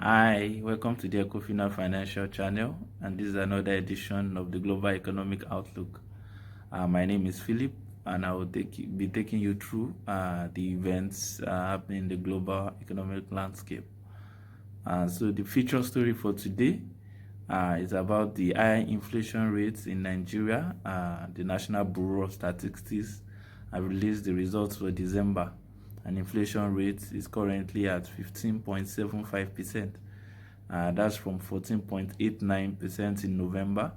Hi, welcome to the Ecofina Financial Channel, and this is another edition of the Global Economic Outlook. My name is Philip, and I will be taking you through the events happening in the global economic landscape. So the feature story for today is about the high inflation rates in Nigeria. The National Bureau of Statistics have released the results for December, and inflation rate is currently at 15.75%. That's from 14.89% in November.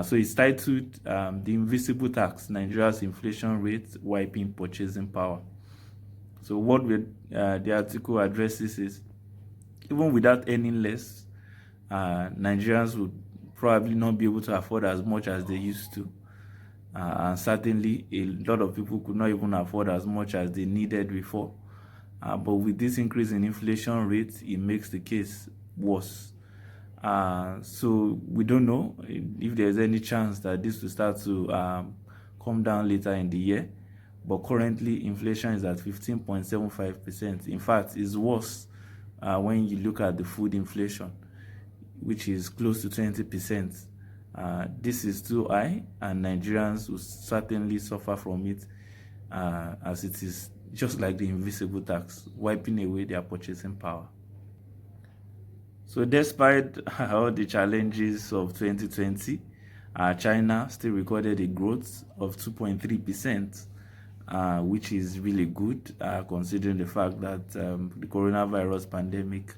So it's titled The Invisible Tax, Nigeria's Inflation Rate Wiping Purchasing Power. So what the article addresses is, even without earning less, Nigerians would probably not be able to afford as much as they used to. And certainly a lot of people could not even afford as much as they needed before. But with this increase in inflation rates, it makes the case worse. So we don't know if there's any chance that this will start to come down later in the year. But currently, inflation is at 15.75%. In fact, it's worse when you look at the food inflation, which is close to 20%. This is too high, and Nigerians will certainly suffer from it, as it is just like the invisible tax, wiping away their purchasing power. So despite all the challenges of 2020, China still recorded a growth of 2.3%, which is really good, considering the fact that the coronavirus pandemic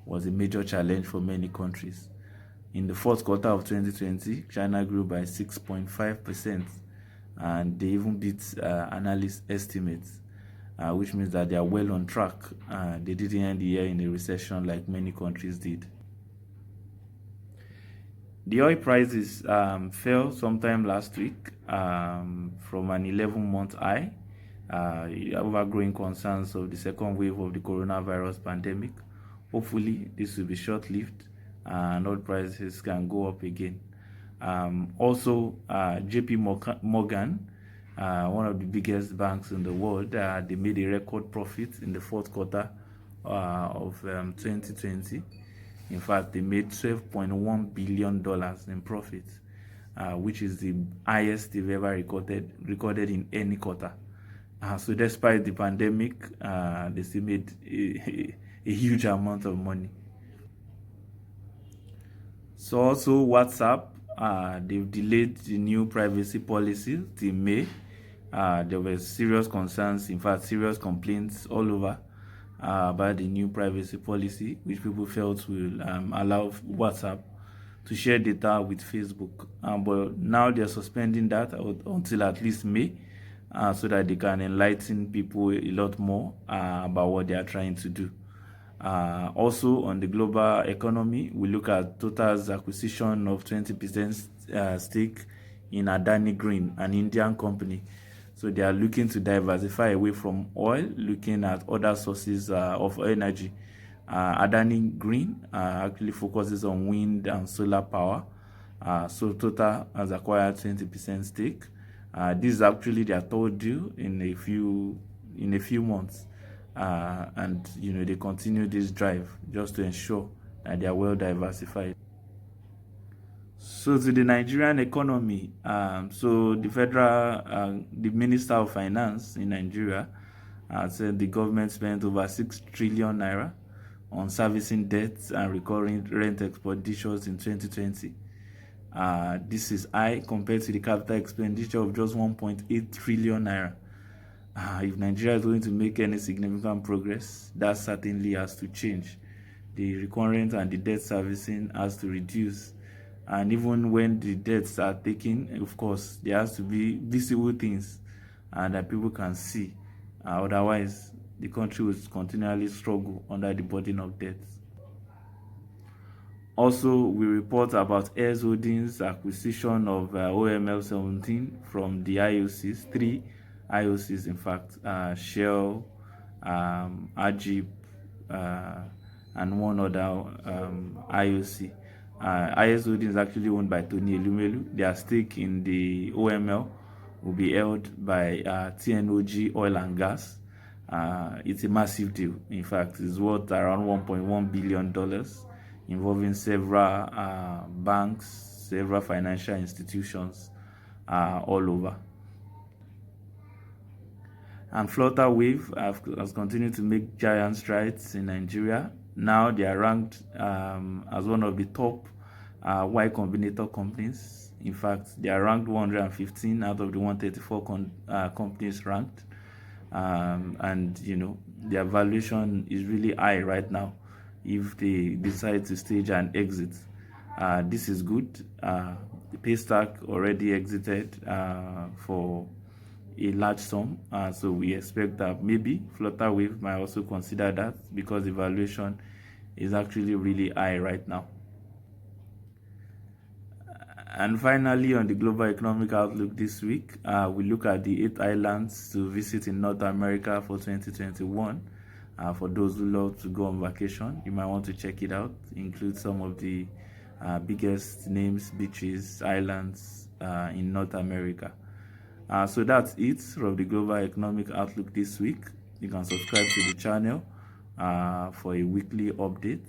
was a major challenge for many countries. In the fourth quarter of 2020, China grew by 6.5%, and they even beat analyst estimates, which means that they are well on track. They didn't end the year in a recession like many countries did. The oil prices fell sometime last week from an 11-month high, over growing concerns of the second wave of the coronavirus pandemic. Hopefully, this will be short-lived and oil prices can go up again. Also, JP Morgan, one of the biggest banks in the world, they made a record profit in the fourth quarter of 2020. In fact, they made $12.1 billion in profit, which is the highest they've ever recorded in any quarter. So despite the pandemic, they still made a huge amount of money. So also WhatsApp, they've delayed the new privacy policy till May. There were serious concerns, in fact serious complaints all over about the new privacy policy, which people felt will allow WhatsApp to share data with Facebook. But now they're suspending that until at least May, so that they can enlighten people a lot more about what they are trying to do. Also, on the global economy, we look at Total's acquisition of 20% stake in Adani Green, an Indian company. So they are looking to diversify away from oil, looking at other sources of energy. Adani Green actually focuses on wind and solar power. So Total has acquired 20% stake. This is actually their third deal in a few months. And they continue this drive just to ensure that they are well diversified. So to the Nigerian economy, so the Minister of Finance in Nigeria said the government spent over 6 trillion naira on servicing debts and recurring rent expenditures in 2020. This is high compared to the capital expenditure of just 1.8 trillion naira. If Nigeria is going to make any significant progress, that certainly has to change. The recurrent and the debt servicing has to reduce. And even when the debts are taken, of course, there has to be visible things that people can see. Otherwise, the country will continually struggle under the burden of debts. Also, we report about Air Holdings' acquisition of OML 17 from the IOCs, 3 IOCs in fact, Shell, Ajib, and one other IOC. IS Holdings is actually owned by Tony Elumelu. Their stake in the OML will be held by TNOG Oil and Gas. It's a massive deal. In fact, it's worth around $1.1 billion, involving several banks, several financial institutions all over. And Flutterwave has continued to make giant strides in Nigeria. Now they are ranked as one of the top Y Combinator companies. In fact, they are ranked 115 out of the 134 companies ranked. And you know, their valuation is really high right now if they decide to stage an exit. This is good. The Paystack already exited for a large sum, so we expect that maybe Flutterwave might also consider that, because the valuation is actually really high right now. And finally, on the global economic outlook this week, we look at the 8 islands to visit in North America for 2021. For those who love to go on vacation, you might want to check it out. It includes some of the biggest names, beaches, islands in North America. So that's it from the global economic outlook this week. You can subscribe to the channel for a weekly update.